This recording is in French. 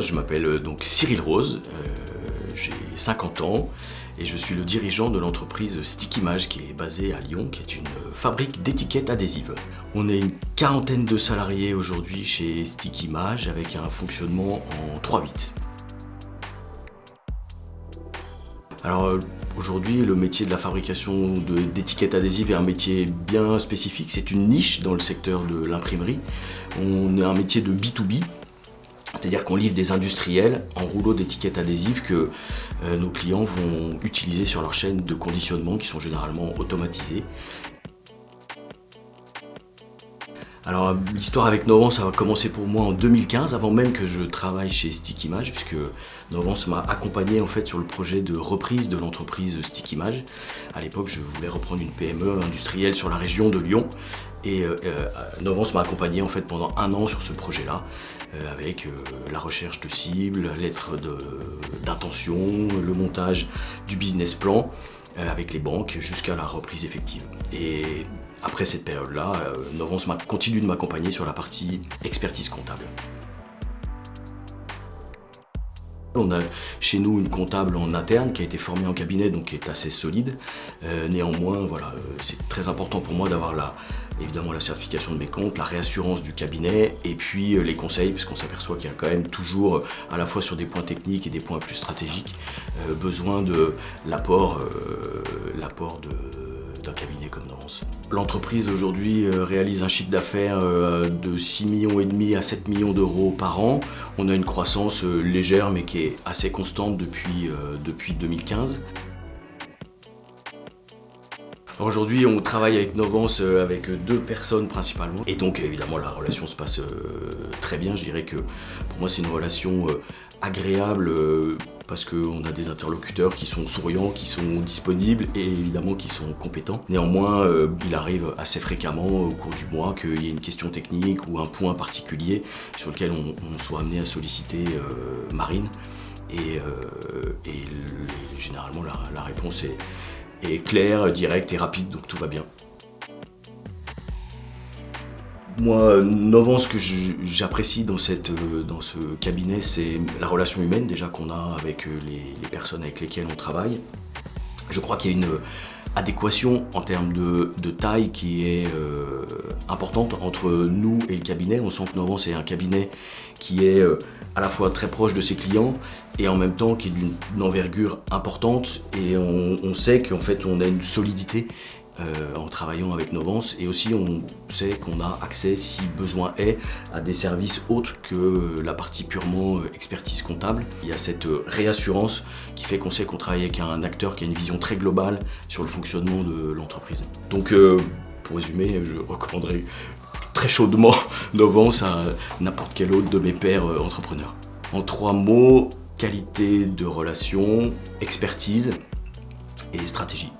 Bonjour, je m'appelle donc Cyril Rose, j'ai 50 ans et je suis le dirigeant de l'entreprise Stickimage qui est basée à Lyon, qui est une fabrique d'étiquettes adhésives. On est une quarantaine de salariés aujourd'hui chez Stickimage avec un fonctionnement en 3/8. Alors aujourd'hui, le métier de la fabrication d'étiquettes adhésives est un métier bien spécifique, c'est une niche dans le secteur de l'imprimerie. On est un métier de B2B. C'est-à-dire qu'on livre des industriels en rouleaux d'étiquettes adhésives que nos clients vont utiliser sur leur chaîne de conditionnement qui sont généralement automatisées. Alors l'histoire avec Novance a commencé pour moi en 2015, avant même que je travaille chez Stickimage, puisque Novance m'a accompagné en fait sur le projet de reprise de l'entreprise Stickimage. À l'époque, je voulais reprendre une PME industrielle sur la région de Lyon. Et Novance m'a accompagné en fait pendant 1 an sur ce projet-là, avec la recherche de cibles, la lettre d'intention, le montage du business plan, avec les banques jusqu'à la reprise effective. Et après cette période-là, Novance continue de m'accompagner sur la partie expertise comptable. On a chez nous une comptable en interne qui a été formée en cabinet, donc qui est assez solide. Néanmoins, voilà, c'est très important pour moi d'avoir évidemment la certification de mes comptes, la réassurance du cabinet et puis les conseils, puisqu'on s'aperçoit qu'il y a quand même toujours, à la fois sur des points techniques et des points plus stratégiques, besoin de l'apport d'un cabinet comme Novance. L'entreprise aujourd'hui réalise un chiffre d'affaires de 6,5 millions à 7 millions d'euros par an. On a une croissance légère mais qui est assez constante depuis 2015. Aujourd'hui, on travaille avec Novance avec 2 personnes principalement. Et donc évidemment la relation se passe très bien. Je dirais que pour moi c'est une relation agréable parce qu'on a des interlocuteurs qui sont souriants, qui sont disponibles et évidemment qui sont compétents. Néanmoins, il arrive assez fréquemment au cours du mois qu'il y ait une question technique ou un point particulier sur lequel on soit amené à solliciter Marine. Et généralement la réponse est claire, directe et rapide, donc tout va bien. Moi, Novance, ce que j'apprécie dans ce cabinet, c'est la relation humaine déjà qu'on a avec les personnes avec lesquelles on travaille. Je crois qu'il y a une adéquation en termes de taille qui est importante entre nous et le cabinet. On sent que Novance est un cabinet qui est à la fois très proche de ses clients et en même temps qui est d'une envergure importante, et on sait qu'en fait on a une solidité en travaillant avec Novance, et aussi on sait qu'on a accès, si besoin est, à des services autres que la partie purement expertise comptable. Il y a cette réassurance qui fait qu'on sait qu'on travaille avec un acteur qui a une vision très globale sur le fonctionnement de l'entreprise. Donc pour résumer, je recommanderais très chaudement Novance à n'importe quel autre de mes pairs entrepreneurs. En 3 mots, qualité de relation, expertise et stratégie.